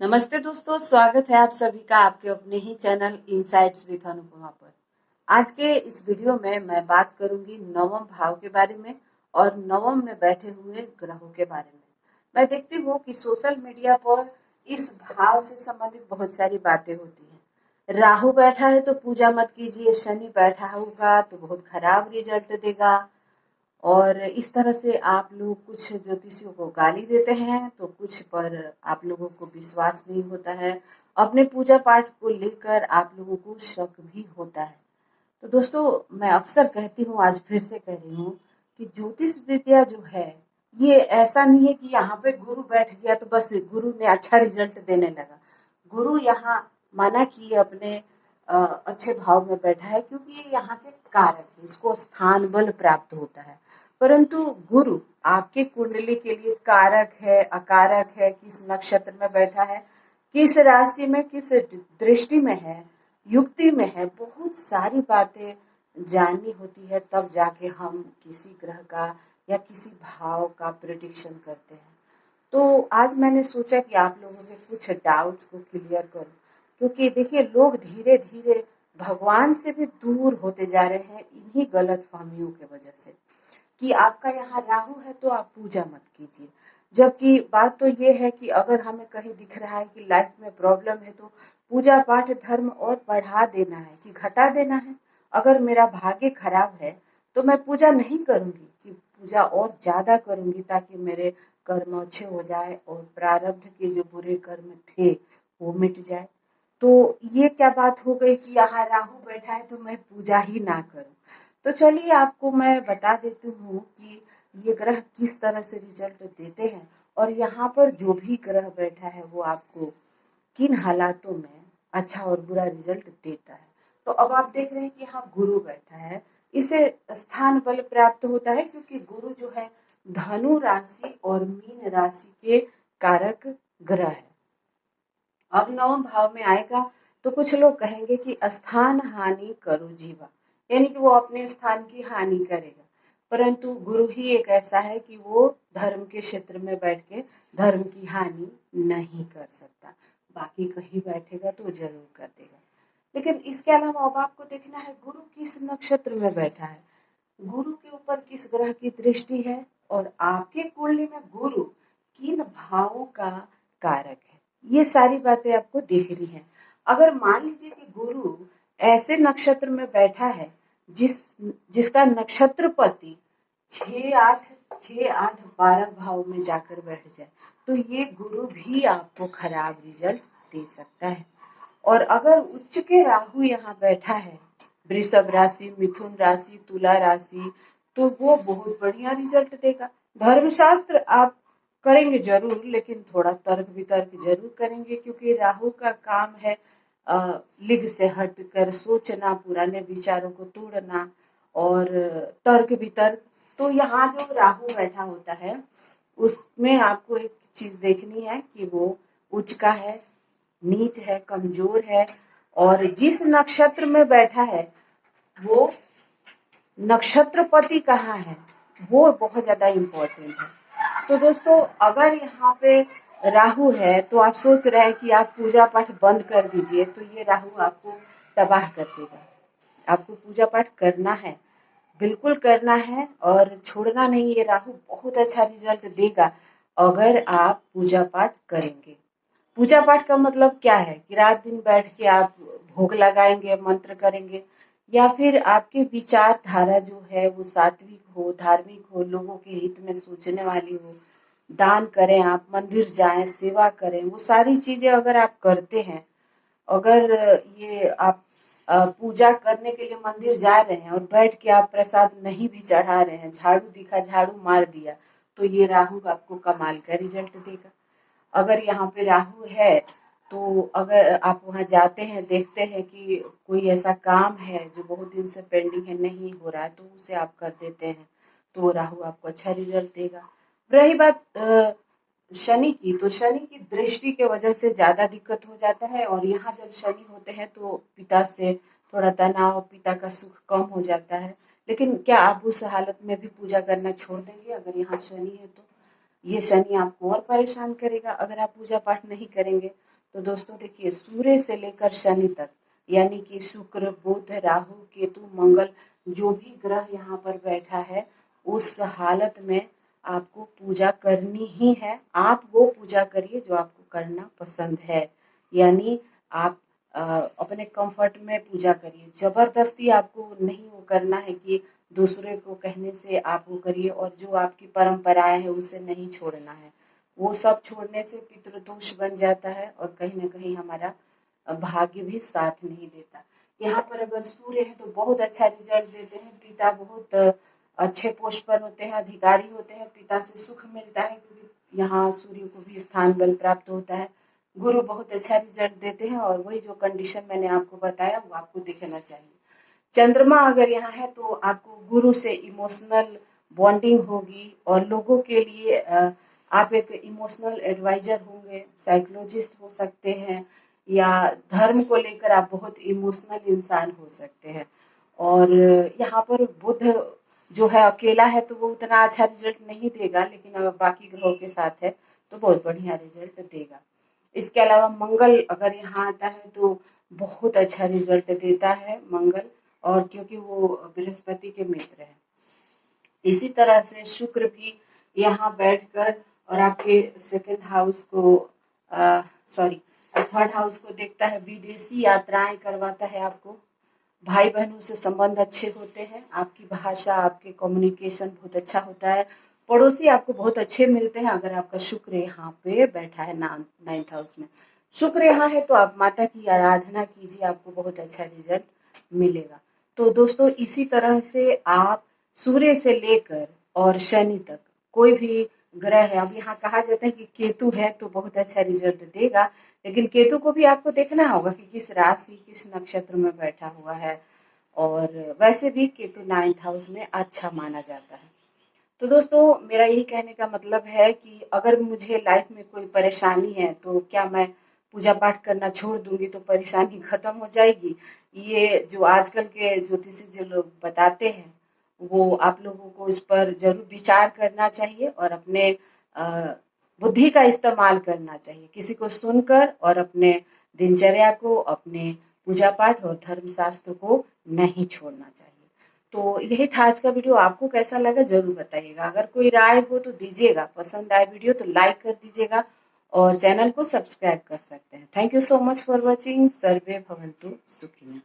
नमस्ते दोस्तों, स्वागत है आप सभी का आपके अपने ही चैनल इनसाइट्स विद अनुपमा पर। आज के इस वीडियो में मैं बात करूंगी नवम भाव के बारे में और नवम में बैठे हुए ग्रहों के बारे में। मैं देखती हूँ कि सोशल मीडिया पर इस भाव से संबंधित बहुत सारी बातें होती हैं। राहु बैठा है तो पूजा मत कीजिए, शनि बैठा होगा तो बहुत खराब रिजल्ट देगा, और इस तरह से आप लोग कुछ ज्योतिषियों को गाली देते हैं तो कुछ पर आप लोगों को विश्वास नहीं होता है। अपने पूजा पाठ को लेकर आप लोगों को शक भी होता है। तो दोस्तों, मैं अक्सर कहती हूँ, आज फिर से कह रही हूँ कि ज्योतिष विद्या जो है, ये ऐसा नहीं है कि यहाँ पे गुरु बैठ गया तो बस गुरु ने अच्छा रिजल्ट देने लगा। गुरु यहाँ माना कि ये अपने अच्छे भाव में बैठा है क्योंकि ये यहाँ के कारक है, इसको स्थान बल प्राप्त होता है। परंतु गुरु आपके कुंडली के लिए कारक है, अकारक है, किस नक्षत्र में बैठा है, किस राशि में, किस दृष्टि में है, युक्ति में है, बहुत सारी बातें जाननी होती है, तब जाके हम किसी ग्रह का या किसी भाव का प्रेडिक्शन करते हैं। तो आज मैंने सोचा कि आप लोगों के कुछ डाउट्स को क्लियर करूं, क्योंकि देखिए, लोग धीरे धीरे भगवान से भी दूर होते जा रहे हैं इन्हीं गलत फहमियों के वजह से कि आपका यहाँ राहु है तो आप पूजा मत कीजिए। जबकि बात तो ये है कि अगर हमें कहीं दिख रहा है कि लाइफ में प्रॉब्लम है तो पूजा पाठ धर्म और बढ़ा देना है कि घटा देना है। अगर मेरा भाग्य खराब है तो मैं पूजा नहीं करूंगी, कि पूजा और ज्यादा करूंगी ताकि मेरे कर्म अच्छे हो जाए और प्रारब्ध के जो बुरे कर्म थे वो मिट जाए। तो ये क्या बात हो गई कि यहाँ राहु बैठा है तो मैं पूजा ही ना करूं। तो चलिए, आपको मैं बता देती हूँ कि ये ग्रह किस तरह से रिजल्ट देते हैं और यहाँ पर जो भी ग्रह बैठा है वो आपको किन हालातों में अच्छा और बुरा रिजल्ट देता है। तो अब आप देख रहे हैं कि यहाँ गुरु बैठा है, इसे स्थान बल प्राप्त होता है क्योंकि गुरु जो है धनु राशि और मीन राशि के कारक ग्रह है। अब नवम भाव में आएगा तो कुछ लोग कहेंगे कि स्थान हानि करो जीवा, यानी कि वो अपने स्थान की हानि करेगा। परंतु गुरु ही एक ऐसा है कि वो धर्म के क्षेत्र में बैठ के धर्म की हानि नहीं कर सकता। बाकी कहीं बैठेगा तो जरूर कर देगा। लेकिन इसके अलावा अब आपको देखना है गुरु किस नक्षत्र में बैठा है, गुरु के ऊपर किस ग्रह की दृष्टि है, और आपके कुंडली में गुरु किन भावों का कारक है। ये सारी बातें आपको दिख रही हैं। अगर मान लीजिए कि गुरु ऐसे नक्षत्र में बैठा है जिसका नक्षत्रपति 6 8 6 8 12 भाव में जाकर बैठ जाए, तो ये गुरु भी आपको खराब रिजल्ट दे सकता है। और अगर उच्च के राहु यहाँ बैठा है वृषभ राशि, मिथुन राशि, तुला राशि, तो वो बहुत बढ़िया रिजल्ट देगा। धर्मशास्त्र आप करेंगे जरूर, लेकिन थोड़ा तर्क वितर्क जरूर करेंगे क्योंकि राहु का काम है लिग से हटकर सोचना, पुराने विचारों को तोड़ना और तर्क वितर्क। तो यहाँ जो राहु बैठा होता है उसमें आपको एक चीज देखनी है कि वो उच्च का है, नीच है, कमजोर है, और जिस नक्षत्र में बैठा है वो नक्षत्रपति कहाँ है, वो बहुत ज्यादा इम्पोर्टेंट है। तो दोस्तों, अगर यहाँ पे राहु है तो आप सोच रहे हैं कि आप पूजा पाठ बंद कर दीजिए, तो ये राहु आपको तबाह कर देगा। आपको पूजा पाठ करना है, बिल्कुल करना है और छोड़ना नहीं। ये राहु बहुत अच्छा रिजल्ट देगा अगर आप पूजा पाठ करेंगे। पूजा पाठ का मतलब क्या है कि रात दिन बैठ के आप भोग लगाएंगे, मंत्र करेंगे, या फिर आपकी विचारधारा जो है वो सात्विक हो, धार्मिक हो, लोगों के हित में सोचने वाली हो, दान करें, आप मंदिर जाएं, सेवा करें, वो सारी चीजें अगर आप करते हैं, अगर ये आप पूजा करने के लिए मंदिर जा रहे हैं और बैठ के आप प्रसाद नहीं भी चढ़ा रहे हैं, झाड़ू दिखा झाड़ू मार दिया, तो ये राहु आपको कमाल का रिजल्ट देगा। अगर यहाँ पे राहु है तो अगर आप वहां जाते हैं, देखते हैं कि कोई ऐसा काम है जो बहुत दिन से पेंडिंग है, नहीं हो रहा है, तो उसे आप कर देते हैं, तो वो राहु आपको अच्छा रिजल्ट देगा। रही बात शनि की, तो शनि की दृष्टि के वजह से ज्यादा दिक्कत हो जाता है, और यहाँ जब शनि होते हैं तो पिता से थोड़ा तनाव, पिता का सुख कम हो जाता है। लेकिन क्या आप उस हालत में भी पूजा करना छोड़ देंगे अगर यहाँ शनि है तो? ये शनि आपको और परेशान करेगा अगर आप पूजा पाठ नहीं करेंगे। तो दोस्तों देखिए, सूर्य से लेकर शनि तक, यानी कि शुक्र, बुध, राहु, केतु, मंगल, जो भी ग्रह यहाँ पर बैठा है, उस हालत में आपको पूजा करनी ही है। आप वो पूजा करिए जो आपको करना पसंद है, यानी आप अपने कंफर्ट में पूजा करिए। जबरदस्ती आपको नहीं वो करना है कि दूसरे को कहने से आप वो करिए, और जो आपकी परंपराएं है उसे नहीं छोड़ना है। वो सब छोड़ने से पितृदोष बन जाता है और कहीं ना कहीं हमारा भाग्य भी साथ नहीं देता। यहाँ पर अगर सूर्य है तो बहुत अच्छा रिजल्ट देते हैं। पिता बहुत अच्छे पोस्ट पर होते हैं, अधिकारी होते हैं, पिता से सुख मिलता है क्योंकि यहाँ सूर्य को भी स्थान बल प्राप्त होता है। गुरु बहुत अच्छा रिजल्ट देते हैं, और वही जो कंडीशन मैंने आपको बताया वो आपको दिखना चाहिए। चंद्रमा अगर यहाँ है तो आपको गुरु से इमोशनल बॉन्डिंग होगी, और लोगों के लिए आप एक इमोशनल एडवाइजर होंगे, साइकोलॉजिस्ट हो सकते हैं, या धर्म को लेकर आप बहुत इमोशनल इंसान हो सकते हैं। और यहाँ पर बुध जो है अकेला है तो वो उतना अच्छा रिजल्ट नहीं देगा, लेकिन अगर बाकी ग्रहों के साथ है तो बहुत बढ़िया रिजल्ट देगा। इसके अलावा मंगल अगर यहाँ आता है तो बहुत अच्छा रिजल्ट देता है मंगल, और क्योंकि वो बृहस्पति के मित्र है। इसी तरह से शुक्र भी यहाँ बैठकर और आपके सेकंड हाउस को सॉरी थर्ड हाउस को देखता है, विदेशी यात्राएं करवाता है आपको। भाई बहनों से संबंध अच्छे होते हैं, आपकी भाषा, आपके कम्युनिकेशन बहुत अच्छा होता है। पड़ोसी आपको बहुत अच्छे मिलते हैं अगर आपका शुक्र यहाँ पे बैठा है नाइन्थ हाउस में। शुक्र यहाँ है तो आप माता की आराधना कीजिए, आपको बहुत अच्छा रिजल्ट मिलेगा। तो दोस्तों इसी तरह से आप सूर्य से लेकर और शनि तक कोई भी ग्रह है, अब यहाँ कहा जाता है कि केतु है तो बहुत अच्छा रिजल्ट देगा, लेकिन केतु को भी आपको देखना होगा कि किस राशि किस नक्षत्र में बैठा हुआ है, और वैसे भी केतु नाइन्थ हाउस में अच्छा माना जाता है। तो दोस्तों मेरा यही कहने का मतलब है कि अगर मुझे लाइफ में कोई परेशानी है तो क्या मैं पूजा पाठ करना छोड़ दूंगी तो परेशानी खत्म हो जाएगी? ये जो आजकल के ज्योतिषी जो लोग बताते हैं वो आप लोगों को इस पर जरूर विचार करना चाहिए, और अपने बुद्धि का इस्तेमाल करना चाहिए, किसी को सुनकर, और अपने दिनचर्या को, अपने पूजा पाठ और धर्म शास्त्र को नहीं छोड़ना चाहिए। तो यही था आज का वीडियो। आपको कैसा लगा जरूर बताइएगा। अगर कोई राय हो तो दीजिएगा, पसंद आए वीडियो तो लाइक कर दीजिएगा, और चैनल को सब्सक्राइब कर सकते हैं। Thank you so much for watching. सर्वे भवन्तु सुखिनः।